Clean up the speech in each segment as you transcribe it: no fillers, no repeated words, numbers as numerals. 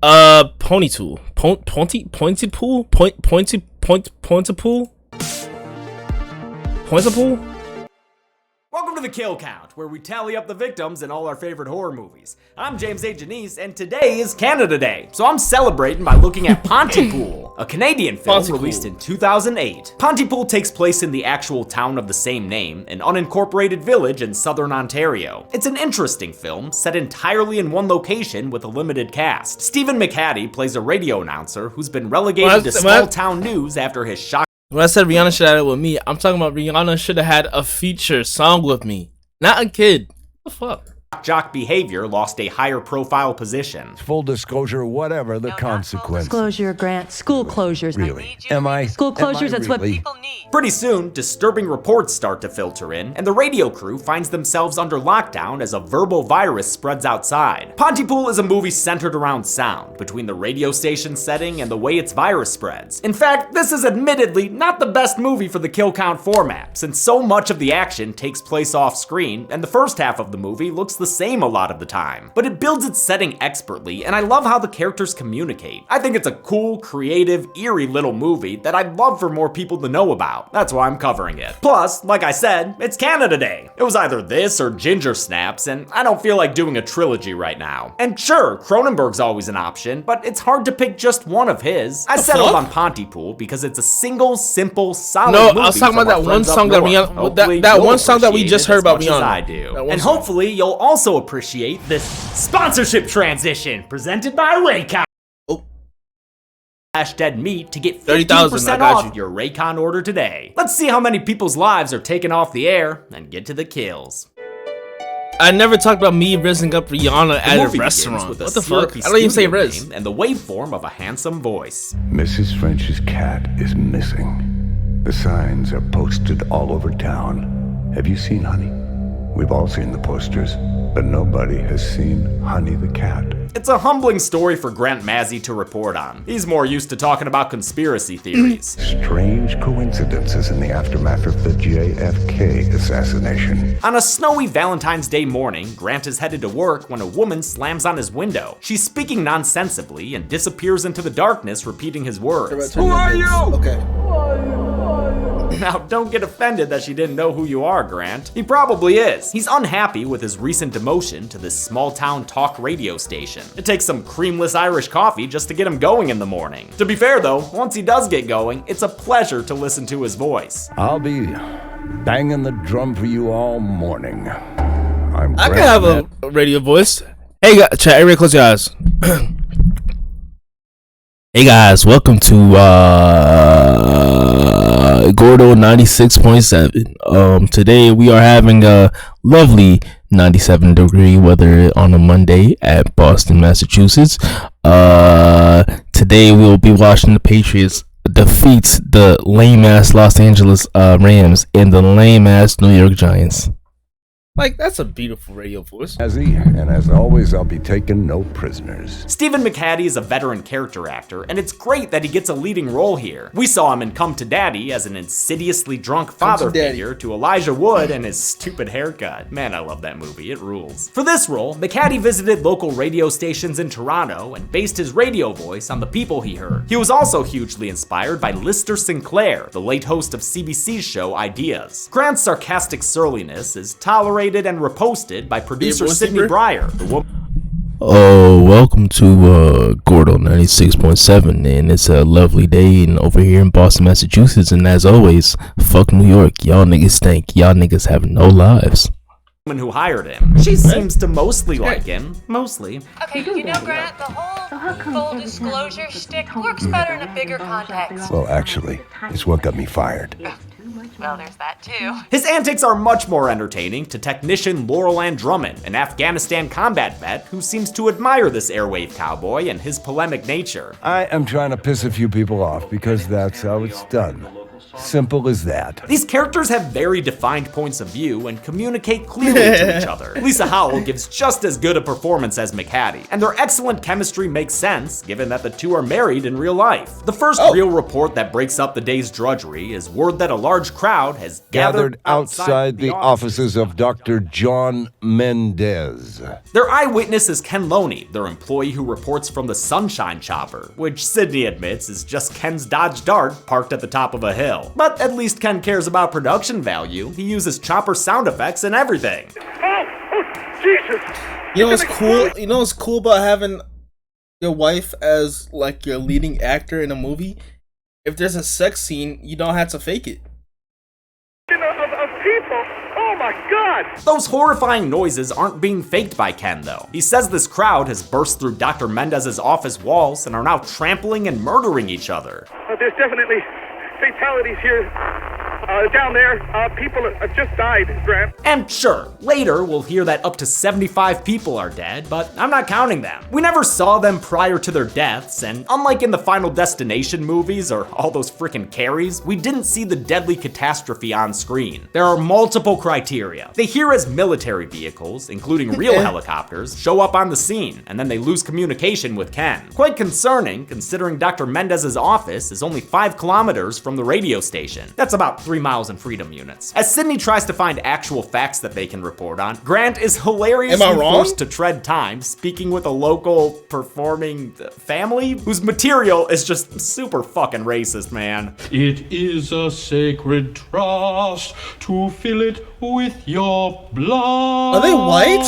Ponytool. Pointy pool? Pointy pool? Welcome to the Kill Count, where we tally up the victims in all our favorite horror movies. I'm James A. Janice, and today is Canada Day, so I'm celebrating by looking at Pontypool, a Canadian film released in 2008. Pontypool takes place in the actual town of the same name, an unincorporated village in southern Ontario. It's an interesting film, set entirely in one location with a limited cast. Stephen McHattie plays a radio announcer who's been relegated to small-town news after his shock. When I said Rihanna should have had it with me, I'm talking about Rihanna should have had a feature song with me, not a kid. What the fuck? Jock behavior lost a higher profile position. Full disclosure, whatever the consequence. Disclosure, Grant. School closures. Really? Am I? School closures, that's what really? people need. Pretty soon, disturbing reports start to filter in, and the radio crew finds themselves under lockdown as a verbal virus spreads outside. Pontypool is a movie centered around sound, between the radio station setting and the way its virus spreads. In fact, this is admittedly not the best movie for the kill count format, since so much of the action takes place off screen, and the first half of the movie looks the same a lot of the time. But it builds its setting expertly, and I love how the characters communicate. I think it's a cool, creative, eerie little movie that I'd love for more people to know about. That's why I'm covering it. Plus, like I said, it's Canada Day. It was either this or Ginger Snaps, and I don't feel like doing a trilogy right now. And sure, Cronenberg's always an option, but it's hard to pick just one of his. I settled on Pontypool because it's a single, simple, solid movie. No, I was talking about that one song that we just heard about Rihanna. I do. And hopefully you'll also appreciate this sponsorship transition presented by Raycon. Dead meat to get 50% off your Raycon order today. Let's see how many people's lives are taken off the air and get to the kills. I never talked about me rizzing up Rihanna at a restaurant. What the fuck? I don't even say Riz. And the waveform of a handsome voice. Mrs. French's cat is missing. The signs are posted all over town. Have you seen Honey? We've all seen the posters, but nobody has seen Honey the cat. It's a humbling story for Grant Mazzy to report on. He's more used to talking about conspiracy theories. Strange coincidences in the aftermath of the JFK assassination. On a snowy Valentine's Day morning, Grant is headed to work when a woman slams on his window. She's speaking nonsensibly and disappears into the darkness, repeating his words. Who are you? Okay. Now, don't get offended that she didn't know who you are, Grant. He probably is. He's unhappy with his recent demotion to this small-town talk radio station. It takes some creamless Irish coffee just to get him going in the morning. To be fair, though, once he does get going, it's a pleasure to listen to his voice. I'll be banging the drum for you all morning. I can have a radio voice. Hey, chat, everybody close your eyes. Hey guys, welcome to Gordo 96.7. Today we are having a lovely 97-degree weather on a Monday at Boston, Massachusetts. Today we will be watching the Patriots defeat the lame-ass Los Angeles Rams and the lame-ass New York Giants. Like, that's a beautiful radio voice. And as always, I'll be taking no prisoners. Stephen McHattie is a veteran character actor, and it's great that he gets a leading role here. We saw him in Come to Daddy as an insidiously drunk father figure to Elijah Wood and his stupid haircut. Man, I love that movie, it rules. For this role, McHattie visited local radio stations in Toronto and based his radio voice on the people he heard. He was also hugely inspired by Lister Sinclair, the late host of CBC's show Ideas. Grant's sarcastic surliness is tolerated and reposted by producer Sydney Breyer. Welcome to Gordo 96.7, and it's a lovely day over here in Boston, Massachusetts, and as always, fuck New York. Y'all niggas stink. Y'all niggas have no lives. Who hired him. She seems to mostly like him. Mostly. Okay, you know, Grant, the whole full disclosure shtick works better in a bigger context. Well, actually, it's what got me fired. Well, there's that too. His antics are much more entertaining to technician Laurel Ann Drummond, an Afghanistan combat vet who seems to admire this airwave cowboy and his polemic nature. I am trying to piss a few people off because that's how it's done. Simple as that. These characters have very defined points of view and communicate clearly to each other. Lisa Howell gives just as good a performance as McHattie, and their excellent chemistry makes sense given that the two are married in real life. The first real report that breaks up the day's drudgery is word that a large crowd has gathered outside the offices of Dr. John Mendez. Their eyewitness is Ken Loney, their employee who reports from the Sunshine Chopper, which Sydney admits is just Ken's Dodge Dart parked at the top of a hill. But at least Ken cares about production value. He uses chopper sound effects and everything. Oh, Jesus! You know what's cool? You know what's cool about having your wife as like your leading actor in a movie? If there's a sex scene, you don't have to fake it. Of people. Oh my God! Those horrifying noises aren't being faked by Ken, though. He says this crowd has burst through Dr. Mendez's office walls and are now trampling and murdering each other. There's definitely fatalities here. Down there, people have just died, Grant. And sure, later we'll hear that up to 75 people are dead, but I'm not counting them. We never saw them prior to their deaths, and unlike in the Final Destination movies or all those frickin' Carries, we didn't see the deadly catastrophe on screen. There are multiple criteria. They hear as military vehicles, including real helicopters, show up on the scene, and then they lose communication with Ken. Quite concerning, considering Dr. Mendez's office is only 5 kilometers from the radio station. That's about 3 miles in freedom units. As Sydney tries to find actual facts that they can report on, Grant is hilariously forced to tread time, speaking with a local performing family whose material is just super fucking racist, man. It is a sacred trust to fill it with your blood. Are they white?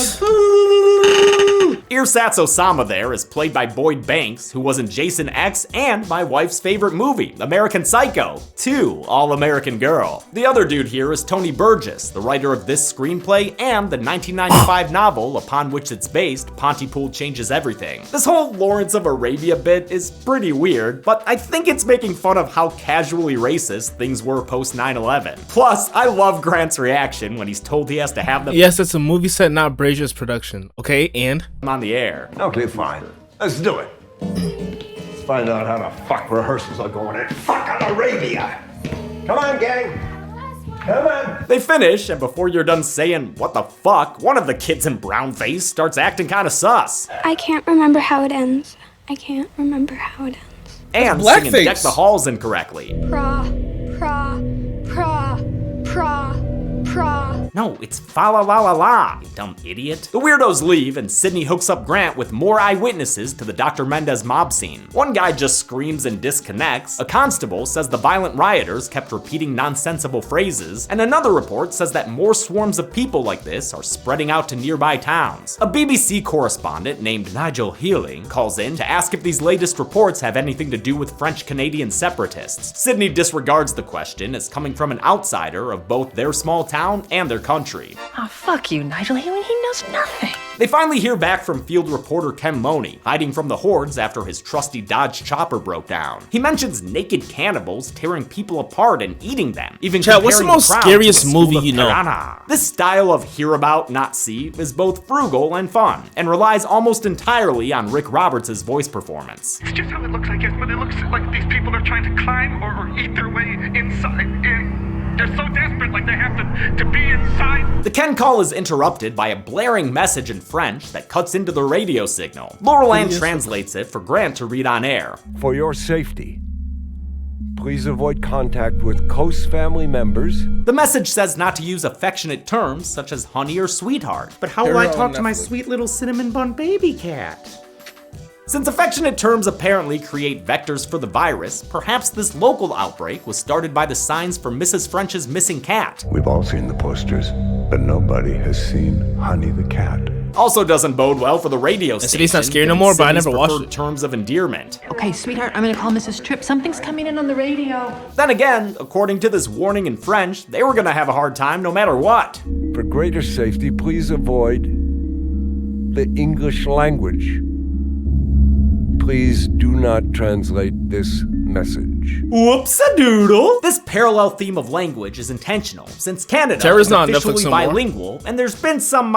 Earsatz Osama there is played by Boyd Banks, who was in Jason X and my wife's favorite movie, American Psycho 2, All-American Girl. The other dude here is Tony Burgess, the writer of this screenplay and the 1995 novel upon which it's based, Pontypool Changes Everything. This whole Lawrence of Arabia bit is pretty weird, but I think it's making fun of how casually racist things were post 9/11. Plus, I love Grant's reaction when he's told he has to have them Yes, it's a movie set, not Brazier's production. Okay, and? on the air. Okay, fine. Let's do it. Let's find out how the fuck rehearsals are going in fucking Arabia. Come on, gang. Come on. They finish, and before you're done saying, what the fuck, one of the kids in brownface starts acting kinda sus. I can't remember how it ends. I can't remember how it ends. And blackface. singing Deck the Halls incorrectly. Pra, pra, pra, pra, pra. No, it's fa la la la la, you dumb idiot. The weirdos leave, and Sydney hooks up Grant with more eyewitnesses to the Dr. Mendez mob scene. One guy just screams and disconnects, a constable says the violent rioters kept repeating nonsensical phrases, and another report says that more swarms of people like this are spreading out to nearby towns. A BBC correspondent named Nigel Healing calls in to ask if these latest reports have anything to do with French-Canadian separatists. Sydney disregards the question as coming from an outsider of both their small town and their country. Oh, fuck you, Nigel. He knows nothing. They finally hear back from field reporter Ken Loney, hiding from the hordes after his trusty Dodge chopper broke down. He mentions naked cannibals tearing people apart and eating them, even Chad, what's the comparing most crowd scariest to a school movie of you know? piranha. This style of hear about, not see, is both frugal and fun, and relies almost entirely on Rick Roberts' voice performance. It's just how it looks, I guess, but it looks like these people are trying to climb or eat their way inside. They're so desperate, like they have to be inside. The Ken call is interrupted by a blaring message in French that cuts into the radio signal. Laurel Ann translates it for Grant to read on air. For your safety, please avoid contact with close family members. The message says not to use affectionate terms such as honey or sweetheart. But how will I talk to my sweet little cinnamon bun baby cat? Since affectionate terms apparently create vectors for the virus, perhaps this local outbreak was started by the signs for Mrs. French's missing cat. We've all seen the posters, but nobody has seen Honey the cat. Also doesn't bode well for the radio station. City's not scary no more, but I never watched it. Terms of endearment. Okay, sweetheart, I'm gonna call Mrs. Tripp. Something's coming in on the radio. Then again, according to this warning in French, they were gonna have a hard time no matter what. For greater safety, please avoid the English language. Please do not translate this message. Whoops-a-doodle! This parallel theme of language is intentional, since Canada Terror's is not on officially Netflix no more. bilingual, and there's been some,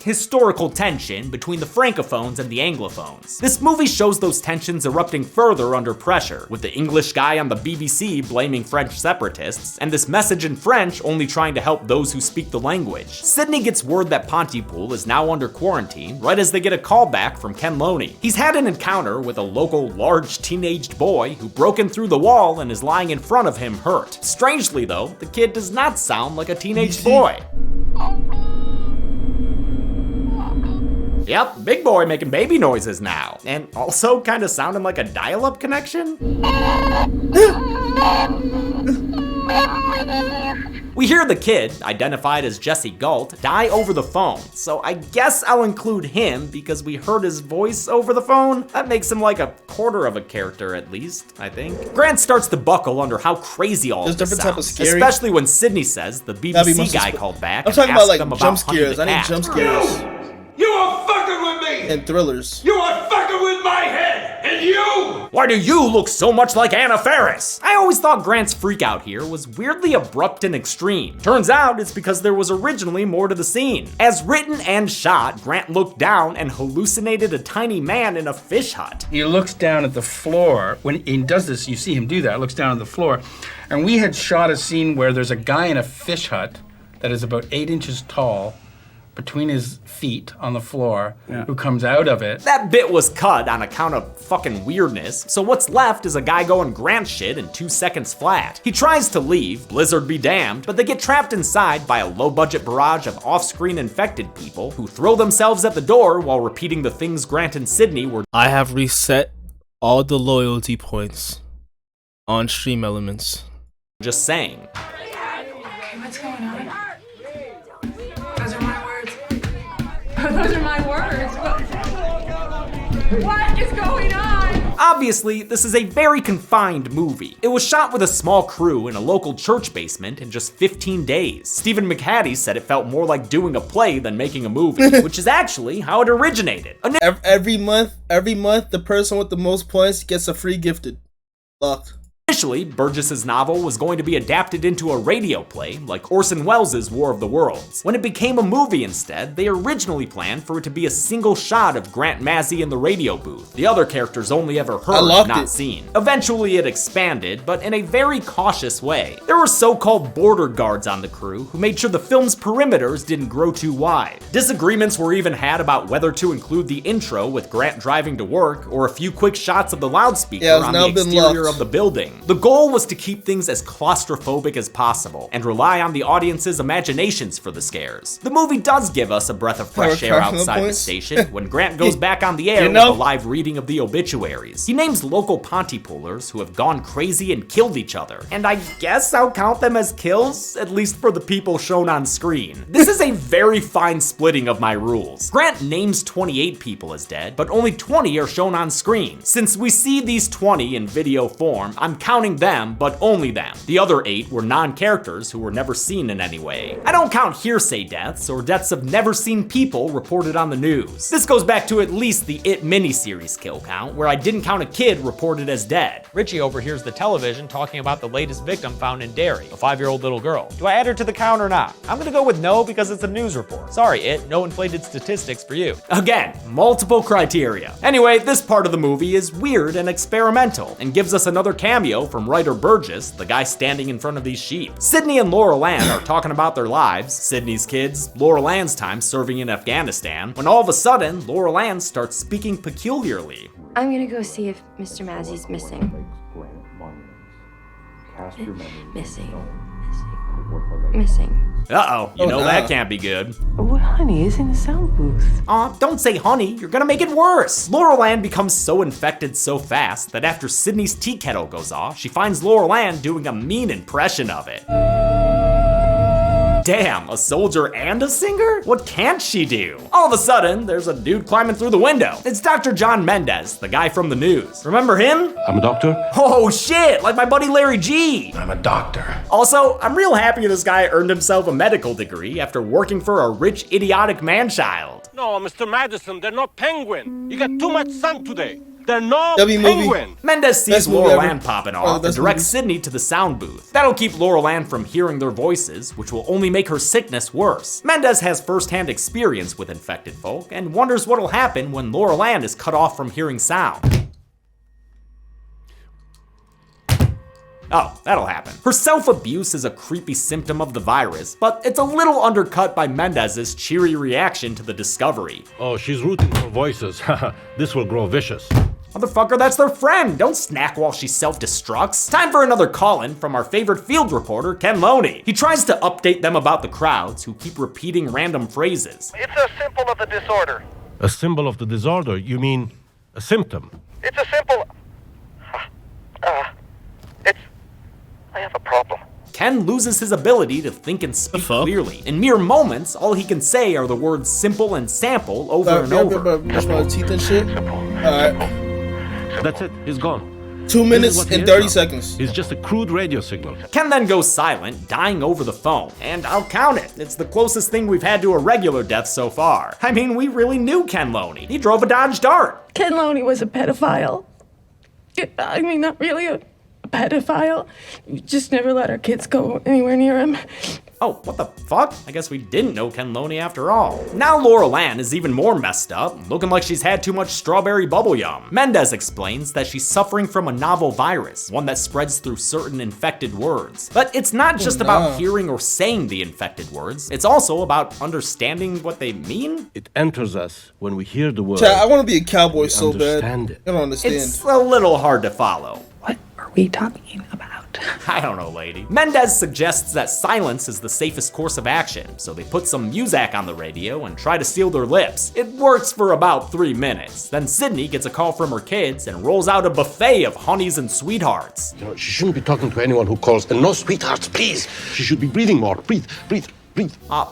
historical tension between the francophones and the anglophones. This movie shows those tensions erupting further under pressure, with the English guy on the BBC blaming French separatists, and this message in French only trying to help those who speak the language. Sydney gets word that Pontypool is now under quarantine, right as they get a call back from Ken Loney. He's had an encounter with a local large teenaged boy who broke in through the wall and is lying in front of him hurt. Strangely though, the kid does not sound like a teenage boy. Yep, big boy making baby noises now. And also kinda sounding like a dial-up connection? We hear the kid, identified as Jesse Galt, die over the phone, so I guess I'll include him because we heard his voice over the phone. That makes him like a quarter of a character at least, I think. Grant starts to buckle under how crazy all There's this different type of sounds, scary. especially when Sydney says the That'd be BBC guy most- called back I'm and talking asked about like them jump about Honey scares. the I need Cat. jump scares You are fucking with me! and thrillers. You are fucking with my head! And you! Why do you look so much like Anna Faris? I always thought Grant's freak out here was weirdly abrupt and extreme. Turns out it's because there was originally more to the scene. As written and shot, Grant looked down and hallucinated a tiny man in a fish hut. He looks down at the floor. When he does this, you see him do that, looks down at the floor. And we had shot a scene where there's a guy in a fish hut that is about 8 inches tall, between his feet on the floor, who comes out of it. That bit was cut on account of fucking weirdness, so what's left is a guy going Grant shit in 2 seconds flat. He tries to leave, Blizzard be damned, but they get trapped inside by a low-budget barrage of off-screen infected people who throw themselves at the door while repeating the things Grant and Sydney were I have reset all the loyalty points on Stream Elements. just saying. What's going on? Those are my words. Those are my words. What is going on? Obviously, this is a very confined movie. It was shot with a small crew in a local church basement in just 15 days. Stephen McHattie said it felt more like doing a play than making a movie, which is actually how it originated. Every month, the person with the most points gets a free gifted. Locked. Initially, Burgess's novel was going to be adapted into a radio play, like Orson Welles' War of the Worlds. When it became a movie instead, they originally planned for it to be a single shot of Grant Mazzy in the radio booth, the other characters only ever heard, not seen. Eventually it expanded, but in a very cautious way. There were so-called border guards on the crew who made sure the film's perimeters didn't grow too wide. Disagreements were even had about whether to include the intro with Grant driving to work, or a few quick shots of the loudspeaker on the exterior of the building. The goal was to keep things as claustrophobic as possible and rely on the audience's imaginations for the scares. The movie does give us a breath of fresh air outside the station when Grant goes back on the air with a live reading of the obituaries. He names local Pontypoolers who have gone crazy and killed each other, and I guess I'll count them as kills, at least for the people shown on screen. This is a very fine splitting of my rules. Grant names 28 people as dead, but only 20 are shown on screen. Since we see these 20 in video form, I'm counting them, but only them. The other 8 were non-characters who were never seen in any way. I don't count hearsay deaths or deaths of never-seen people reported on the news. This goes back to at least the It miniseries kill count, where I didn't count a kid reported as dead. Richie overhears the television talking about the latest victim found in Derry, a 5-year-old little girl. Do I add her to the count or not? I'm gonna go with no because it's a news report. Sorry, It, no inflated statistics for you. Again, multiple criteria. Anyway, this part of the movie is weird and experimental, and gives us another cameo from writer Burgess, the guy standing in front of these sheep. Sydney and Laurel Ann are talking about their lives, Sydney's kids, Laurel Ann's time serving in Afghanistan, when all of a sudden, Laurel Ann starts speaking peculiarly. I'm gonna go see if Mr. Mazzy's missing. Missing. Uh-oh, you know that can't be good. What honey is in the sound booth? Aw, don't say honey, you're gonna make it worse. Laurel Ann becomes so infected so fast that after Sydney's tea kettle goes off, she finds Laurel Ann doing a mean impression of it. Damn, a soldier and a singer? What can't she do? All of a sudden, there's a dude climbing through the window. It's Dr. John Mendez, the guy from the news. Remember him? I'm a doctor. Oh shit, like my buddy Larry G. I'm a doctor. Also, I'm real happy this guy earned himself a medical degree after working for a rich, idiotic man-child. No, Mr. Madison, they're not penguin. You got too much sun today. They're no W movie. penguin. Mendez sees Best movie Laurel ever. Ann popping One of off the and best directs movies. Sydney to the sound booth. That'll keep Laurel Ann from hearing their voices, which will only make her sickness worse. Mendez has first-hand experience with infected folk and wonders what'll happen when Laurel Ann is cut off from hearing sound. Oh, that'll happen. Her self-abuse is a creepy symptom of the virus, but it's a little undercut by Mendez's cheery reaction to the discovery. Oh, she's rooting for voices. This will grow vicious. Motherfucker, that's their friend. Don't snack while she self-destructs. Time for another call-in from our favorite field reporter, Ken Loney. He tries to update them about the crowds who keep repeating random phrases. It's a symbol of the disorder. A symbol of the disorder? You mean a symptom? It's a symbol. I have a problem. Ken loses his ability to think and speak clearly. In mere moments, all he can say are the words simple and sample over and over. Brush my teeth and shit. Alright. That's it. He's gone. 2 minutes and 30 seconds. It's just a crude radio signal. Ken then goes silent, dying over the phone. And I'll count it. It's the closest thing we've had to a regular death so far. I mean, we really knew Ken Loney. He drove a Dodge Dart. Ken Loney was a pedophile. I mean, not really a pedophile. We just never let our kids go anywhere near him. Oh, what the fuck? I guess we didn't know Ken Loney after all. Now Laurel Ann is even more messed up, looking like she's had too much strawberry bubblegum. Mendez explains that she's suffering from a novel virus, one that spreads through certain infected words. But it's not just about hearing or saying the infected words, it's also about understanding what they mean. It enters us when we hear the word. Chat, I want to be a cowboy so bad. Understand it. I don't understand. It's a little hard to follow. What are we talking about? I don't know, lady. Mendez suggests that silence is the safest course of action, so they put some Muzak on the radio and try to seal their lips. It works for about 3 minutes. Then Sydney gets a call from her kids and rolls out a buffet of honeys and sweethearts. You know, she shouldn't be talking to anyone who calls. And no sweethearts, please. She should be breathing more. Breathe, breathe.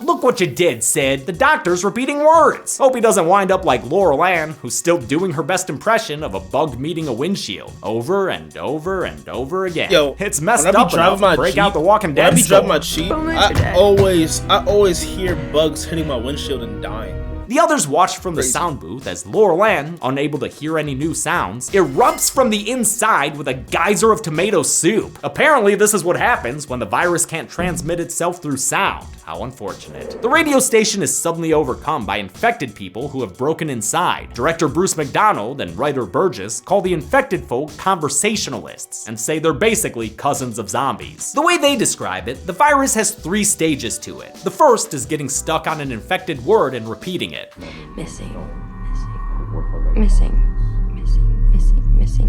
Look what you did, Sid. The doctor's repeating words. Hope he doesn't wind up like Laurel Ann, who's still doing her best impression of a bug meeting a windshield over and over and over again. Yo, it's messed when I be up enough driving my to break Jeep- out the Walking When I Dead be driving my story. Jeep, I always hear bugs hitting my windshield and dying. The others watch from the sound booth as Laurel Ann, unable to hear any new sounds, erupts from the inside with a geyser of tomato soup. Apparently, this is what happens when the virus can't transmit itself through sound. How unfortunate. The radio station is suddenly overcome by infected people who have broken inside. Director Bruce McDonald and writer Burgess call the infected folk conversationalists and say they're basically cousins of zombies. The way they describe it, the virus has 3 stages to it. The first is getting stuck on an infected word and repeating it. Missing. Missing.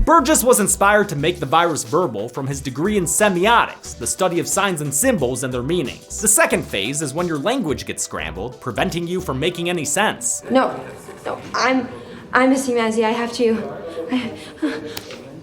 Burgess was inspired to make the virus verbal from his degree in semiotics, the study of signs and symbols and their meanings. The second phase is when your language gets scrambled, preventing you from making any sense. No, I'm missing Mazzy. I have to.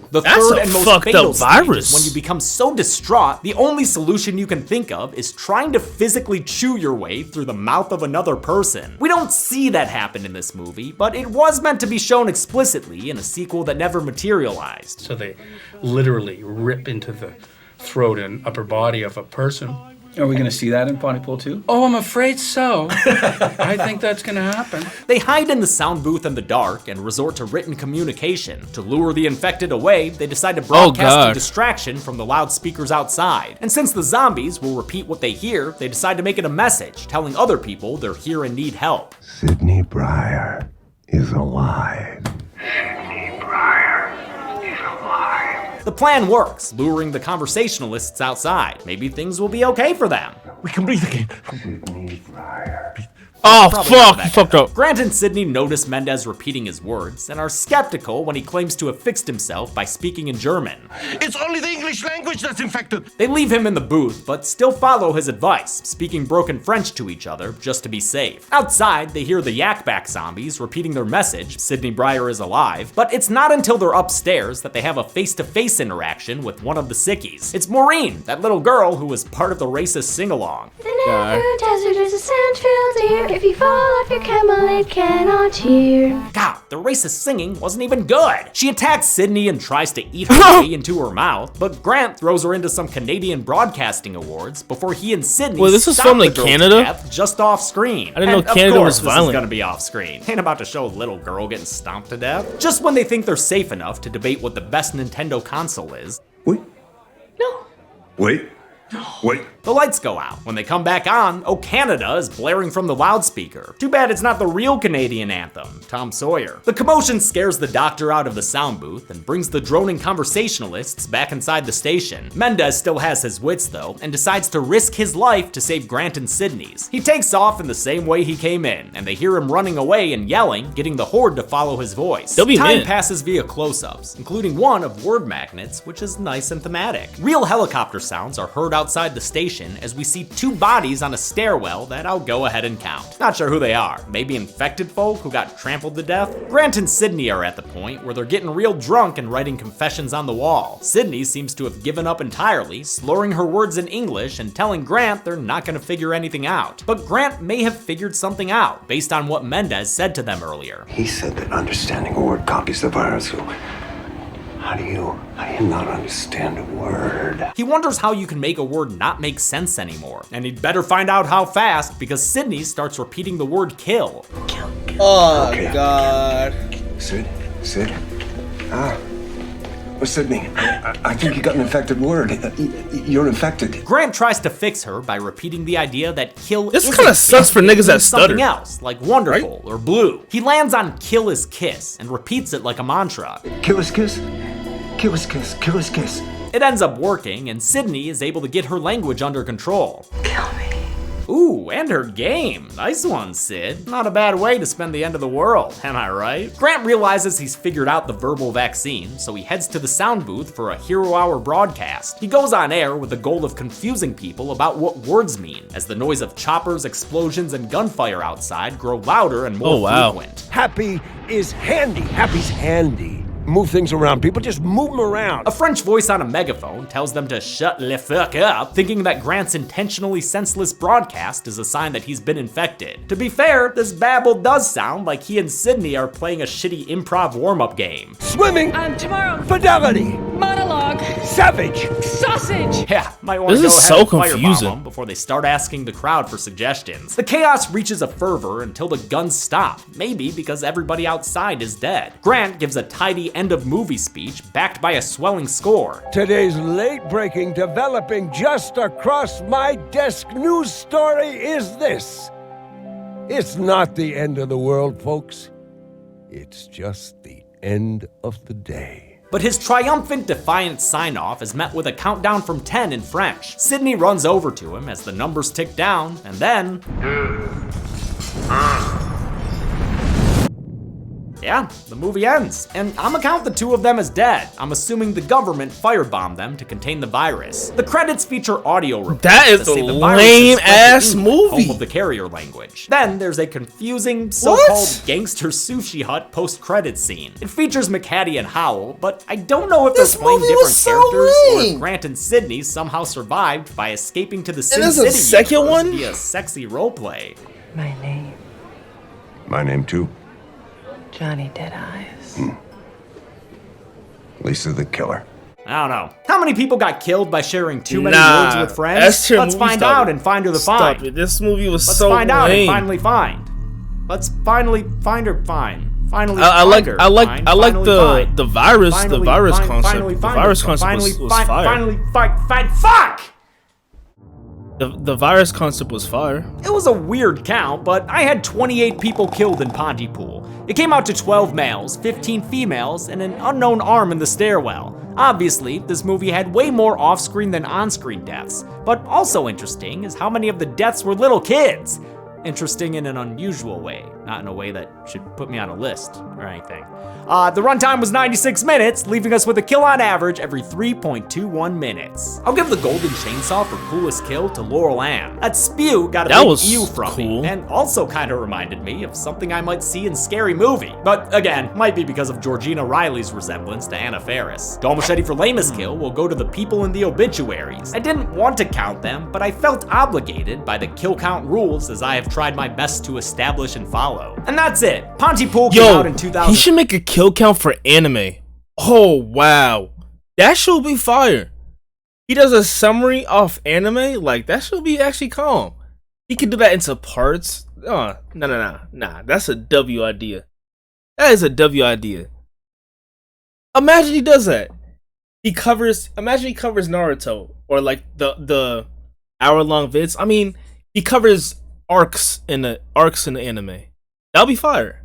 The That's third a and most fucked fatal up stage virus. is when you become so distraught, the only solution you can think of is trying to physically chew your way through the mouth of another person. We don't see that happen in this movie, but it was meant to be shown explicitly in a sequel that never materialized. So they literally rip into the throat and upper body of a person. Are we going to see that in Pontypool too? Oh, I'm afraid so. I think that's going to happen. They hide in the sound booth in the dark and resort to written communication. To lure the infected away, they decide to broadcast a distraction from the loudspeakers outside. And since the zombies will repeat what they hear, they decide to make it a message, telling other people they're here and need help. Sydney Breyer is alive. The plan works, luring the conversationalists outside. Maybe things will be okay for them. We can breathe again. Oh, Probably fuck, not you fucked up. Grant and Sydney notice Mendez repeating his words and are skeptical when he claims to have fixed himself by speaking in German. It's only the English language that's infected. They leave him in the booth, but still follow his advice, speaking broken French to each other just to be safe. Outside, they hear the Yakback zombies repeating their message, Sydney Breyer is alive, but it's not until they're upstairs that they have a face-to-face interaction with one of the sickies. It's Maureen, that little girl who was part of the racist sing-along. The desert is a sand-filled area. If you fall off your camel, it cannot cheer. God, the racist singing wasn't even good. She attacks Sydney and tries to eat her way into her mouth, but Grant throws her into some Canadian Broadcasting Awards before he and Sydney Well, this is stop from, the like, girl to Canada? death just off screen. I didn't know And Canada of was course, this violent. is gonna be off screen. Ain't about to show a little girl getting stomped to death. Just when they think they're safe enough to debate what the best Nintendo console is. Wait. Wait. The lights go out. When they come back on, Oh Canada is blaring from the loudspeaker. Too bad it's not the real Canadian anthem, Tom Sawyer. The commotion scares the doctor out of the sound booth and brings the droning conversationalists back inside the station. Mendez still has his wits though, and decides to risk his life to save Grant and Sydney's. He takes off in the same way he came in, and they hear him running away and yelling, getting the horde to follow his voice. They'll be Time men. passes via close-ups, including one of word magnets, which is nice and thematic. Real helicopter sounds are heard outside the station as we see two bodies on a stairwell that I'll go ahead and count. Not sure who they are. Maybe infected folk who got trampled to death? Grant and Sydney are at the point where they're getting real drunk and writing confessions on the wall. Sydney seems to have given up entirely, slurring her words in English and telling Grant they're not gonna figure anything out. But Grant may have figured something out based on what Mendez said to them earlier. He said that understanding a word copies the virus. So how do you not understand a word? He wonders how you can make a word not make sense anymore. And he'd better find out how fast, because Sydney starts repeating the word kill. Oh, Okay. God. Sid? Oh, Sydney, I think you got an infected word. You're infected. Grant tries to fix her by repeating the idea that kill This isn't kinda sucks for it niggas that means stutter. something else, like wonderful or blue. He lands on kill is kiss and repeats it like a mantra. Kill his kiss? Kill his kiss. Kill his kiss. It ends up working, and Sydney is able to get her language under control. Kill me. Ooh, and her game. Nice one, Sid. Not a bad way to spend the end of the world, am I right? Grant realizes he's figured out the verbal vaccine, so he heads to the sound booth for a Hero Hour broadcast. He goes on air with the goal of confusing people about what words mean, as the noise of choppers, explosions, and gunfire outside grow louder and more frequent. Happy is handy. Happy's handy. Move things around. People just move them around. A French voice on a megaphone tells them to shut le fuck up, thinking that Grant's intentionally senseless broadcast is a sign that he's been infected. To be fair, this babble does sound like he and Sydney are playing a shitty improv warm-up game. Swimming. Tomorrow. Fidelity. Monologue. Savage. Sausage. Yeah, might want to This go is ahead so and firebomb confusing. them before they start asking the crowd for suggestions. The chaos reaches a fervor until the guns stop, maybe because everybody outside is dead. Grant gives a tidy end-of-movie speech backed by a swelling score. Today's late-breaking, developing just across my desk news story is this. It's not the end of the world, folks. It's just the end of the day. But his triumphant, defiant sign-off is met with a countdown from 10 in French. Sydney runs over to him as the numbers tick down, and then... Yeah, the movie ends, and I'ma count the two of them as dead. I'm assuming the government firebombed them to contain the virus. The credits feature audio reports That is that say a the virus has lame spread to ass England, movie. home of the carrier language. Then there's a confusing so-called gangster sushi hut post-credits scene. It features McHattie and Howell, but I don't know if This they're playing movie different was so characters or lame. if Grant and Sydney somehow survived by escaping to the Sin there's City a second universe one? via sexy roleplay. My name, My name too. Johnny Deadeyes. Lisa the Killer. I don't know. How many people got killed by sharing too many Nah, words with friends? S tier Let's movie, find stop out it. and find her the Stop find. it. This movie was Let's so find out and lame. finally find. Let's finally find her find. Finally I find like her. I like Find, I like finally the find. the virus Finally concept. finally The find virus her. concept Finally was find- fire. Finally find. Fuck! The virus concept was fire. It was a weird count, but I had 28 people killed in Pontypool. It came out to 12 males, 15 females, and an unknown arm in the stairwell. Obviously, this movie had way more off-screen than on-screen deaths, but also interesting is how many of the deaths were little kids. Interesting in an unusual way, not in a way that should put me on a list or anything. The runtime was 96 minutes, leaving us with a kill on average every 3.21 minutes. I'll give the golden chainsaw for coolest kill to Laurel Ann. That spew got a big ew from me, and also kind of reminded me of something I might see in Scary Movie. But again, might be because of Georgina Riley's resemblance to Anna Faris. Dull Machete for lamest kill will go to the people in the obituaries. I didn't want to count them, but I felt obligated by the kill count rules as I have tried my best to establish and follow. And that's it. Pontypool came out in 2000. He should make a kill count for anime. Oh wow, that should be fire. He does a summary of anime, like that should be actually calm. He could do that into parts. Nah. That's a W idea. That is a W idea. Imagine he does that. Imagine he covers Naruto or like the hour-long vids. I mean, he covers arcs in the anime. That'll be fire.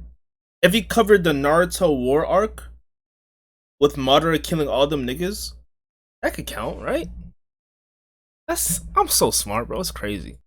If he covered the Naruto war arc with Madara killing all them niggas, that could count, right? I'm so smart, bro. It's crazy.